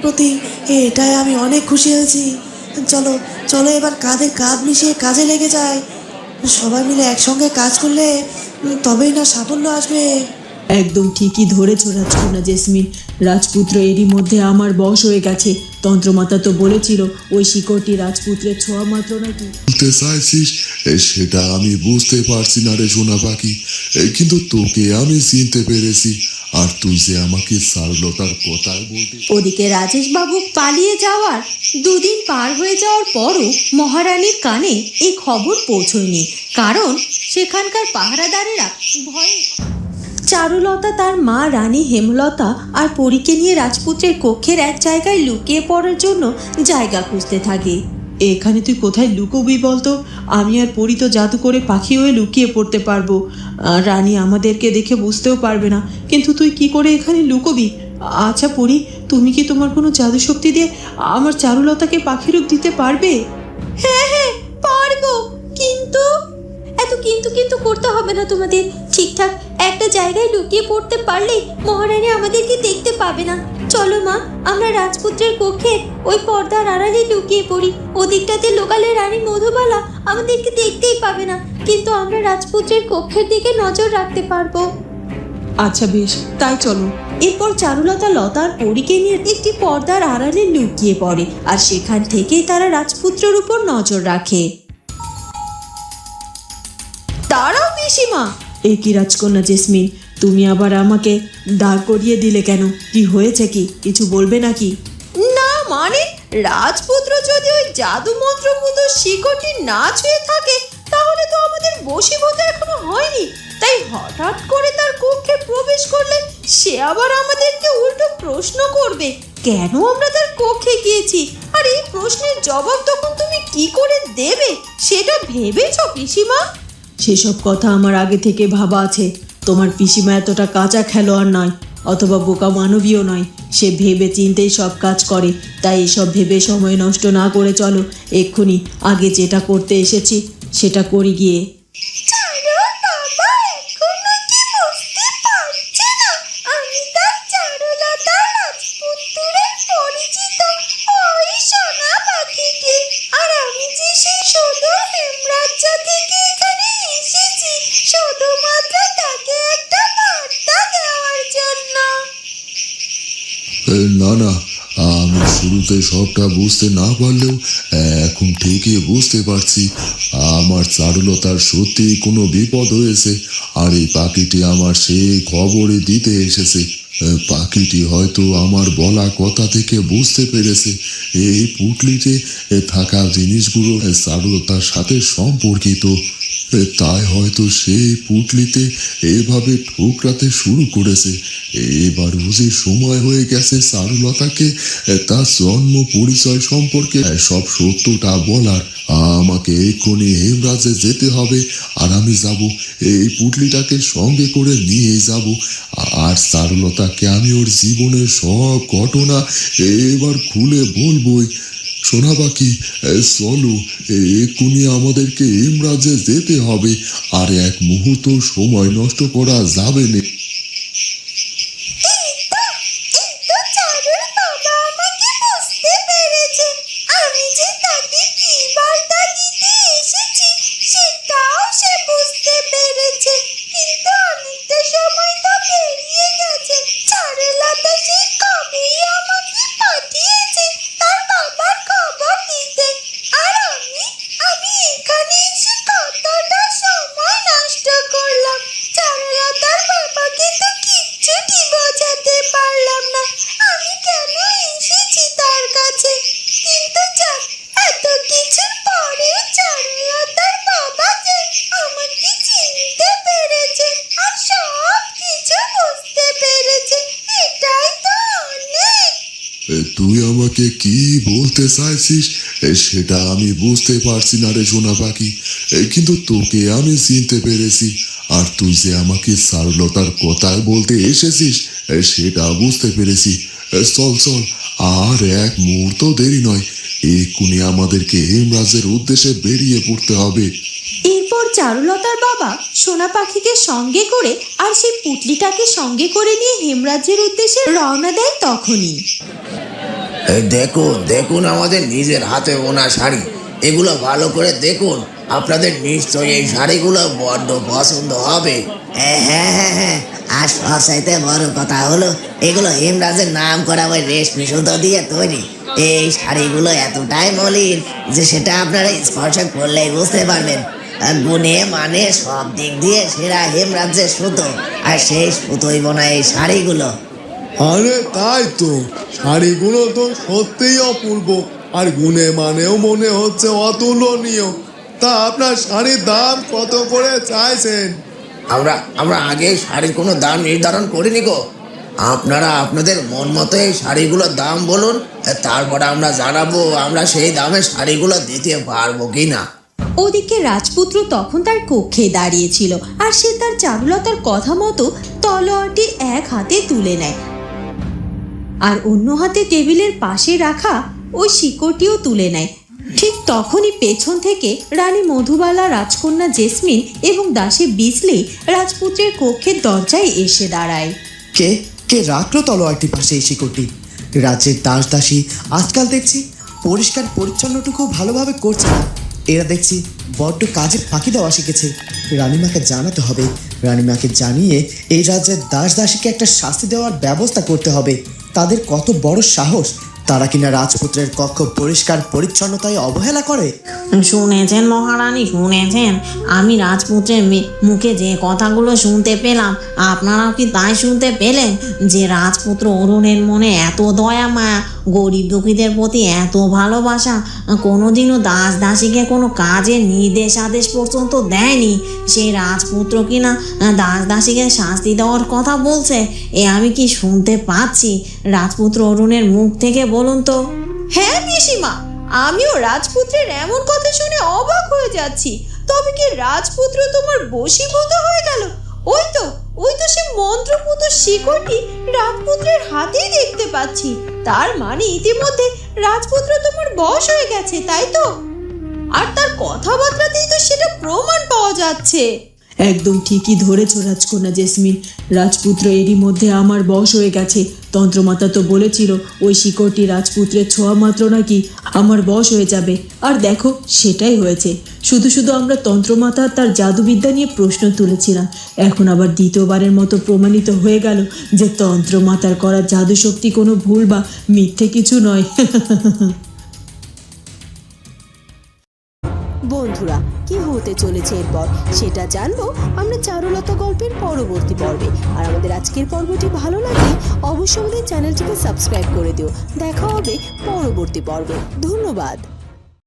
প্রতি এটাই আমি অনেক খুশি হয়েছি। চলো চলো এবার কাঁধে কাঁধ মিশিয়ে কাজে লেগে যায়। সবাই মিলে একসঙ্গে কাজ করলে তবেই না সাফল্য আসবে। একদম ঠিকই ধরেছ রাজকন্যা জেসমিন। রাজপুত্র এরই মধ্যে আমার বশ হয়ে গেছে। তন্ত্রমাতা তো বলেছিল ওই শিকড়টি রাজপুত্রের ছোঁয়া মাত্র নাকি। বলতে চাইছিস সেটা আমি বুঝতে পারছি না রে সোনা পাখি, কিন্তু তোকে আমি চিনতে পেরেছি। আর তুই যে আমাকে চারুলতার কথাই বলতে। ওদিকে রাজেশ বাবু পালিয়ে যাওয়ার 2 দিন পার হয়ে যাওয়ার পরও মহারানীর কানে এই খবর পৌঁছয়নি, কারণ সেখানকার পাহারাদারেরা ভয়ে। চারুলতা তার মা রানী হেমলতা আর পরীকে নিয়ে রাজপুত্রের কক্ষের এক জায়গায় লুকিয়ে পড়ার জন্য জায়গা খুঁজতে থাকে। এখানে তুই কোথায় লুকোবি বলতো? আমি আর পরি তো জাদু করে পাখি হয়ে লুকিয়ে পড়তে পারবো। রানী আমাদেরকে দেখে বুঝতেও পারবে না, কিন্তু তুই কি করে এখানে লুকোবি? আচ্ছা পরি, তুমি কি তোমার কোনো জাদু শক্তি দিয়ে আমার চারুলতাকে পাখি রূপ দিতে পারবে? হ্যাঁ হ্যাঁ পারবো, কিন্তু এত কিন্তু কিন্তু করতে হবে না তোমাদের। ঠিকঠাক একটা জায়গায় লুকিয়ে পড়তে পারলেই মহারানী আমাদেরকে দেখতে পাবে না। চলো মা, আমরা রাজপুত্রের কক্ষে ওই পর্দার আড়ালে লুকিয়ে পড়ি। ওদিকটাতে লোকালে রানী মধুবালা আমাদেরকে দেখতেই পাবে না, কিন্তু আমরা রাজপুত্রের কক্ষের দিকে নজর রাখতে পারবো। আচ্ছা বেশ, তাই চলো। এরপর চারুলতা লতার পরীকে নিয়ে একটি পর্দার আড়ালে লুকিয়ে পড়ে, আর সেখান থেকেই তারা রাজপুত্রের উপর নজর রাখে। দাঁড়াও পিসিমা। এ কি রাজকন্যা জেসমিন, তুমি আবার আমাকে দাঁড় করিয়ে দিলে কেন? কি হয়েছে, কি কিছু বলবে নাকি? না মানে, রাজপুত্র যদি ওই জাদু মন্ত্রপুত শিকড়টি না ছুঁয়ে থাকে তাহলে তো আমাদের বশীভূত এখনো হয়নি। তাই হঠাৎ করে তার কক্ষে প্রবেশ করলে সে আবার আমাদেরকে উল্টো প্রশ্ন করবে কেন আমরা তার কক্ষে গিয়েছি। আর এই প্রশ্নের জবাব তখন তুমি কি করে দেবে সেটা ভেবেছো পিসিমা? সেসব কথা আমার আগে থেকে ভাবা আছে। তোমার পিসিমা এতটা কাঁচা খেলোয়াড় নয়, অথবা বোকা মানবীয় নয়। সে ভেবে চিন্তেই সব কাজ করে। তাই এসব ভেবে সময় নষ্ট না করে চলো এক্ষুনি আগে যেটা করতে এসেছি সেটা করি গিয়ে। না না, আমি শুরুতে সবটা বুঝতে না পারলেও এখন ঠিকই বুঝতে পারছি। আমার চারুলতার সত্যি কোনো বিপদ হয়েছে, আর এই পাখিটি আমার সেই খবরই দিতে এসেছে। পাখিটি হয়তো আমার বলা কথা থেকে বুঝতে পেরেছে এই পুটলিতে থাকা জিনিসগুলো চারুলতার সাথে সম্পর্কিত। তাই হয়তো সেই পুটলিতে এভাবে ঠোকরাতে শুরু করেছে। এবার বুঝি সময় হয়ে গেছে চারুলতাকে তার জন্ম পরিচয় সম্পর্কে সব সত্যটা বলার। আমাকে এক্ষুনি হেমরাজে যেতে হবে, আর আমি যাব এই পুটলিটাকে সঙ্গে করে নিয়ে যাব। আর চারুলতাকে আমি ওর জীবনের সব ঘটনা এবার খুলে বলবই। সোনা পাখি, চলো এক্ষুনি আমাদেরকে হেমরাজে যেতে হবে, আর এক মুহূর্ত সময় নষ্ট করা যাবে না। তুই আমাকে কি বলতে চাইছিস সেটা আমি বুঝতে পারছি না রে সোনা পাখি, কিন্তু তোকে আমি চিনতে পেরেছি। আর তুই যে আমাকে চারুলতার কথায় বলতে এসেছিস সেটা বুঝতে পেরেছি। চল চল, আর এক মুহূর্ত দেরি নয়, এক্ষুনি আমাদেরকে হেমরাজের উদ্দেশ্যে বেরিয়ে পড়তে হবে। এরপর চারুলতার বাবা সোনা পাখিকে সঙ্গে করে আর সেই পুটলিটাকে সঙ্গে করে নিয়ে হেমরাজ্যের উদ্দেশ্যে রওনা দেয়। তখনই এই দেখুন দেখুন আমাদের নিজের হাতে বোনা শাড়ি, এগুলো ভালো করে দেখুন, আপনাদের নিশ্চয়ই এই শাড়িগুলো বড্ড পছন্দ হবে। হ্যাঁ হ্যাঁ হ্যাঁ হ্যাঁ, আর সবচাইতে বড় কথা হলো এগুলো হেমরাজের নাম করা ওই রেশমি সুতো দিয়ে তৈরি। এই শাড়িগুলো এতটাই মলিন যে সেটা আপনারা স্পর্শ করলেই বুঝতে পারবেন। গুণে মানে সব দিক দিয়ে সেরা হেমরাজ্যের সুতো, আর সেই সুতোই বোনা এই শাড়িগুলো। আরে তাই তো, শাড়িগুলো তো সত্যিই অপূর্ব, আর গুণে মানেও মনে হচ্ছে অতুলনীয়। তা আপনার শাড়ির দাম কত করে চাইছেন? আমরা আগে শাড়ির কোনো দাম নির্ধারণ করিনি গো। আপনারা আপনাদের মন মতো এই শাড়িগুলোর দাম বলুন, তারপরে আমরা জানাবো আমরা সেই দামে শাড়িগুলো দিতে পারবো কি না। ওদিকে রাজপুত্র তখন তার কক্ষে দাঁড়িয়েছিল, আর সে তার চারুলতার কথা মতো তলোয়ারটি এক হাতে তুলে নেয়, আর অন্য হাতে টেবিলের পাশে রাখা ওই শিকড়টিও তুলে নেয়। ঠিক তখনই পেছন থেকে রানী মধুবালা, রাজকন্যা জেসমিন এবং দাসী বিজলি রাজপুত্রের কক্ষের দরজায় এসে দাঁড়ায়। কে কে রাখলো তলোয়ারটি পাশে এই শিকড়টি? রাজ্যের দাস দাসী আজকাল দেখছি পরিষ্কার পরিচ্ছন্নটুকু ভালোভাবে করছে না। এরা দেখছি বড্ড কাজে ফাঁকি দেওয়া শিখেছে। রানীমাকে জানাতে হবে, রানীমাকে জানিয়ে এই রাজ্যের দাস দাসীকে একটা শাস্তি দেওয়ার ব্যবস্থা করতে হবে। তাদের কত বড় সাহস, তারা কিনা রাজপুত্রের কক্ষ পরিষ্কার পরিচ্ছন্নতায় অবহেলা করে। শুনেছেন মহারানী, শুনেছেন? আমি রাজপুত্রের মুখে যে কথাগুলো শুনতে পেলাম, আপনারাও কি তাই শুনতে পেলেন? যে রাজপুত্র অরুণের মনে এত দয়া মায়া, গরিব দুঃখীদের প্রতি এত ভালোবাসা, কোনোদিনও দাস দাসীকে কোনো কাজের নির্দেশ আদেশ পর্যন্ত দেয়নি। সেই রাজপুত্র কিনা দাস দাসীকে শাস্তি দেওয়ার কথা বলছে। এ আমি কি শুনতে পাচ্ছি রাজপুত্র অরুণের মুখ থেকে, বলুন তো? হ্যাঁ পিসিমা, আমিও রাজপুত্রের এমন কথা শুনে অবাক হয়ে যাচ্ছি। তবে কি রাজপুত্র তোমার বশীভূত হয়ে গেল? ওই তো সে মন্ত্রপুত শিকড়টি রাজপুত্রের হাতেই দেখতে পাচ্ছি। তার মানে ইতিমধ্যে রাজপুত্র তোমার বশ হয়ে গেছে, তাই তো? আর তার কথাবার্তাতেই তো সেটা প্রমাণ পাওয়া যাচ্ছে। একদম ঠিকই ধরেছ রাজকন্যা জেসমিন, রাজপুত্র এরই মধ্যে আমার বশ হয়ে গেছে। তন্ত্রমাতা তো বলেছিল ওই শিকড়টি রাজপুত্রের ছোঁয়া মাত্র নাকি আমার বশ হয়ে যাবে, আর দেখো সেটাই হয়েছে। শুধু শুধু আমরা তন্ত্রমাতা তার জাদুবিদ্যা নিয়ে প্রশ্ন তুলেছিলাম, এখন আবার দ্বিতীয়বারের মতো প্রমাণিত হয়ে গেল যে তন্ত্রমাতার করা জাদু শক্তি কোনো ভুল বা মিথ্যে কিছু নয়। বন্ধুরা, কি হতে চলেছে এরপর সেটা জানবো আমরা চারুলতা গল্পের পরবর্তী পর্বে। আর আমাদের আজকের পর্বটি ভালো লাগলে অবশ্যই আমাদের চ্যানেলটিকে সাবস্ক্রাইব করে দিও। দেখা হবে পরবর্তী পর্বে। ধন্যবাদ।